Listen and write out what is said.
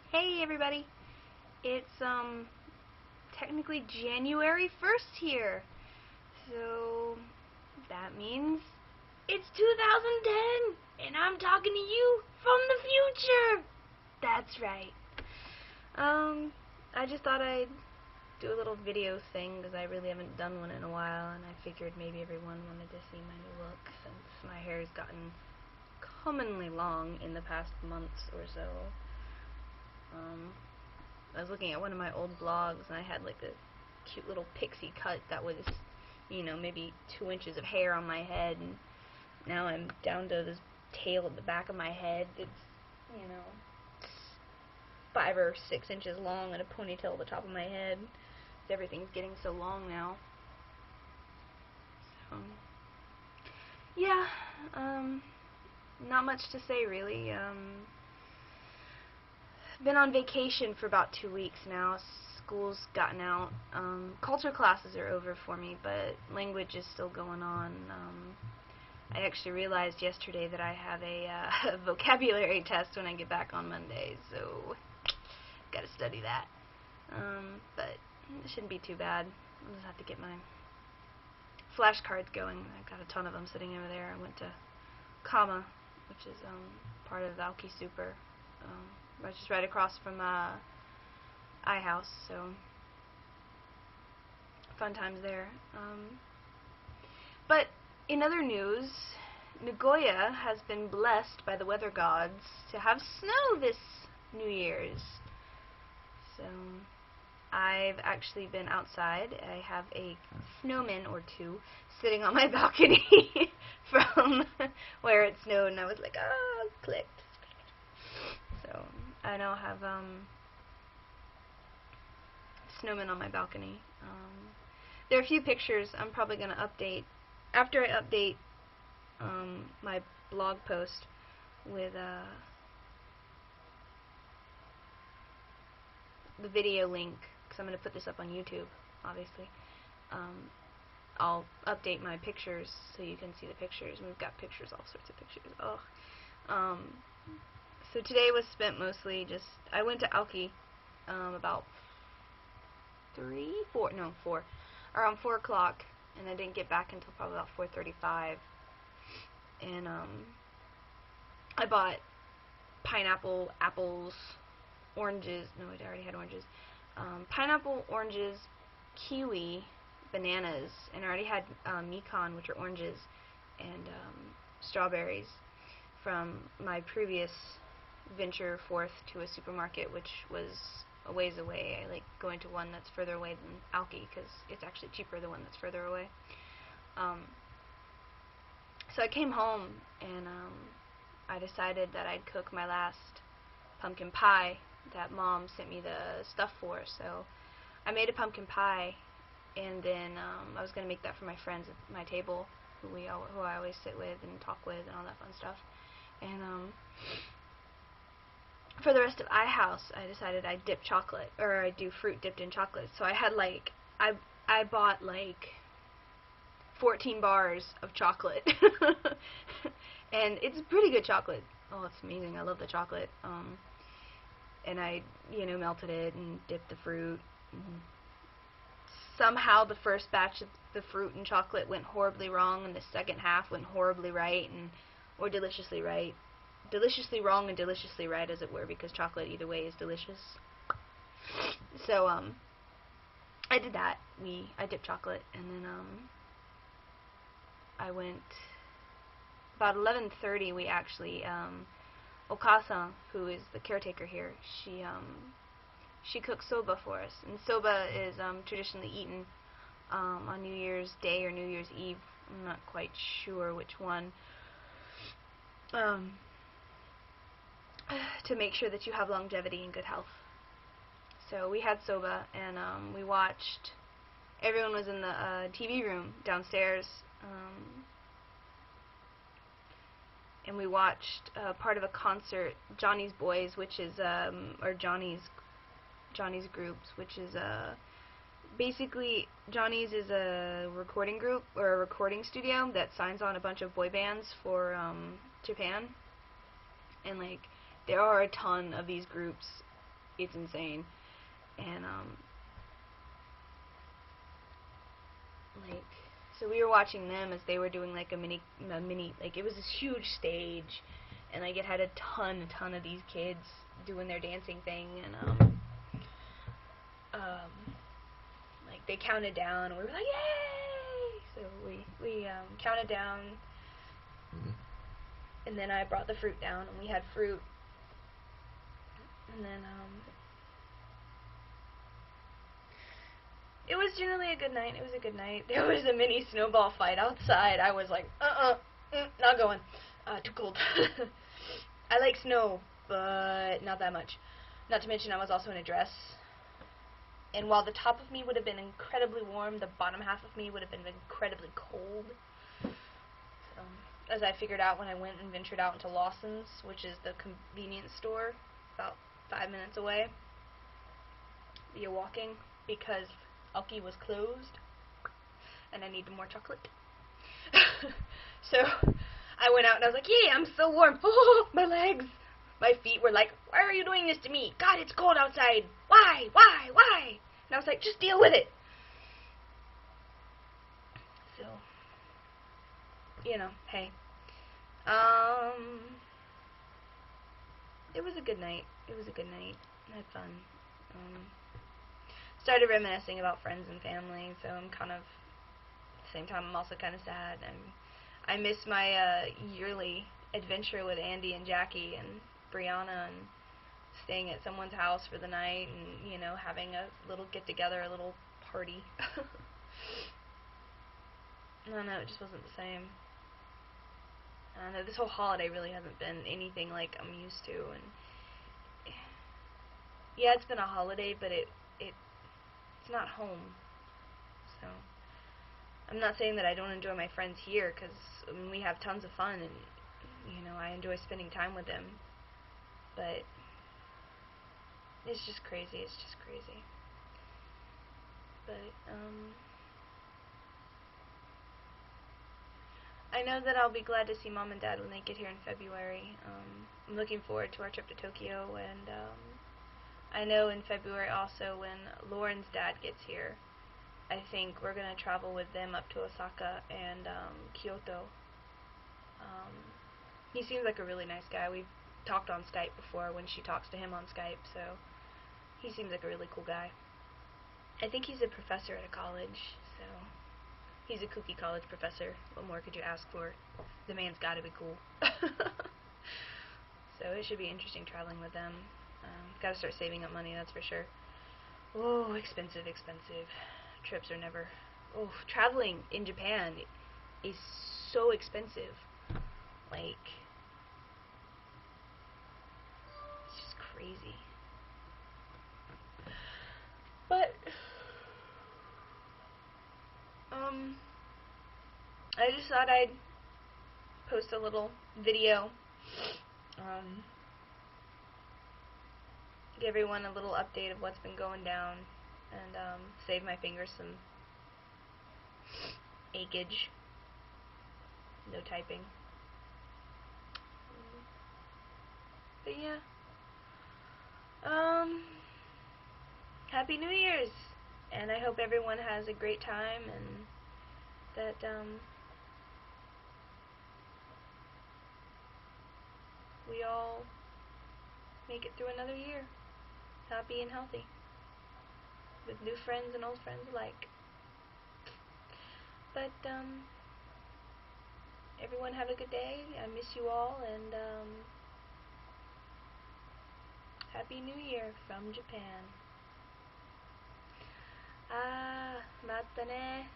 Hey everybody, it's technically January 1st here, so that means it's 2010 and I'm talking to you from the future. That's right. I just thought I'd do a little video thing because I really haven't done one in a while, and I figured maybe everyone wanted to see my new look since my hair has gotten commonly long in the past months or so. I was looking at one of my old blogs, and I had like a cute little pixie cut that was, maybe 2 inches of hair on my head, and now I'm down to this tail at the back of my head. It's, 5 or 6 inches long and a ponytail at the top of my head. Everything's getting so long now. So, yeah, not much to say really. Been on vacation for about 2 weeks now. School's gotten out. Culture classes are over for me, but language is still going on. I actually realized yesterday that I have a vocabulary test when I get back on Monday, so gotta study that. But it shouldn't be too bad. I'll just have to get my flashcards going. I've got a ton of them sitting over there. I went to Kama, which is part of Aoki Super. Just right across from iHouse, so fun times there. But in other news, Nagoya has been blessed by the weather gods to have snow this New Year's. So I've actually been outside. I have a snowman or two sitting on my balcony from where it snowed, and I was like, oh, clicked. So I now have snowmen on my balcony. There are a few pictures I'm probably going to update after I update my blog post with the video link, because I'm going to put this up on YouTube, obviously. I'll update my pictures so you can see the pictures. We've got pictures, all sorts of pictures. Oh. So today was spent mostly I went to Aoki about 4, around 4 o'clock, and I didn't get back until probably about 4:35. And I bought pineapple, apples, oranges. No, I already had oranges. Pineapple, oranges, kiwi, bananas, and I already had mikan, which are oranges, and strawberries from my previous venture forth to a supermarket, which was a ways away. I like going to one that's further away than Aoki because it's actually cheaper the one that's further away. So I came home and I decided that I'd cook my last pumpkin pie that Mom sent me the stuff for. So I made a pumpkin pie, and then I was going to make that for my friends at my table, who I always sit with and talk with and all that fun stuff. And for the rest of iHouse, I decided I'd dip chocolate, or I'd do fruit dipped in chocolate. So I had I bought 14 bars of chocolate, and it's pretty good chocolate. Oh, it's amazing! I love the chocolate. And I, melted it and dipped the fruit. Somehow the first batch of the fruit and chocolate went horribly wrong, and the second half went horribly right, or deliciously right. Deliciously wrong and deliciously right, as it were, because chocolate either way is delicious. So I did that. I dipped chocolate, and then I went about 11:30. We actually Okasan, who is the caretaker here, she cooks soba for us, and soba is traditionally eaten on New Year's Day or New Year's Eve. I'm not quite sure which one. To make sure that you have longevity and good health. So we had soba, and we watched. Everyone was in the TV room downstairs, and we watched part of a concert, Johnny's Boys, which is or Johnny's Groups, which is basically Johnny's is a recording group or a recording studio that signs on a bunch of boy bands for Japan, and there are a ton of these groups it's insane. And like, so we were watching them as they were doing like a mini, like it was this huge stage, and like it had a ton of these kids doing their dancing thing, and like they counted down, and we were like, yay! So we counted down, and then I brought the fruit down, and we had fruit, and then it was generally a good night. It was a good night. There was a mini snowball fight outside. I was like, not going. Too cold. I like snow, but not that much. Not to mention I was also in a dress. And while the top of me would have been incredibly warm, the bottom half of me would have been incredibly cold. So, as I figured out when I went and ventured out into Lawson's, which is the convenience store about 5 minutes away via walking, because Alki was closed and I needed more chocolate. So I went out and I was like, yay, I'm so warm. Oh, my legs. My feet were like, why are you doing this to me? God, it's cold outside. Why? And I was like, just deal with it. So, you know, hey. It was a good night. I had fun. Started reminiscing about friends and family, so I'm kind of, at the same time, I'm also kind of sad. I miss my yearly adventure with Andy and Jackie and Brianna, and staying at someone's house for the night, and, you know, having a little get-together, a little party. I don't know, it just wasn't the same. I don't know, this whole holiday really hasn't been anything like I'm used to, and yeah, it's been a holiday, but it's not home. So I'm not saying that I don't enjoy my friends here, because I mean, we have tons of fun, and, you know, I enjoy spending time with them, but it's just crazy. But I know that I'll be glad to see Mom and Dad when they get here in February. I'm looking forward to our trip to Tokyo, and I know in February also, when Lauren's dad gets here, I think we're going to travel with them up to Osaka and Kyoto. He seems like a really nice guy. We've talked on Skype before when she talks to him on Skype, so he seems like a really cool guy. I think he's a professor at a college, so he's a kooky college professor. What more could you ask for? The man's got to be cool. So it should be interesting traveling with them. Got to start saving up money, that's for sure. Oh, expensive. Trips are never... Oh, traveling in Japan is so expensive. Like, it's just crazy. But I just thought I'd post a little video, give everyone a little update of what's been going down, and save my fingers some acheage. No typing. But yeah. Happy New Year's! And I hope everyone has a great time, and that we all make it through another year happy and healthy, with new friends and old friends alike. But everyone have a good day. I miss you all, and Happy New Year from Japan. Mata ne.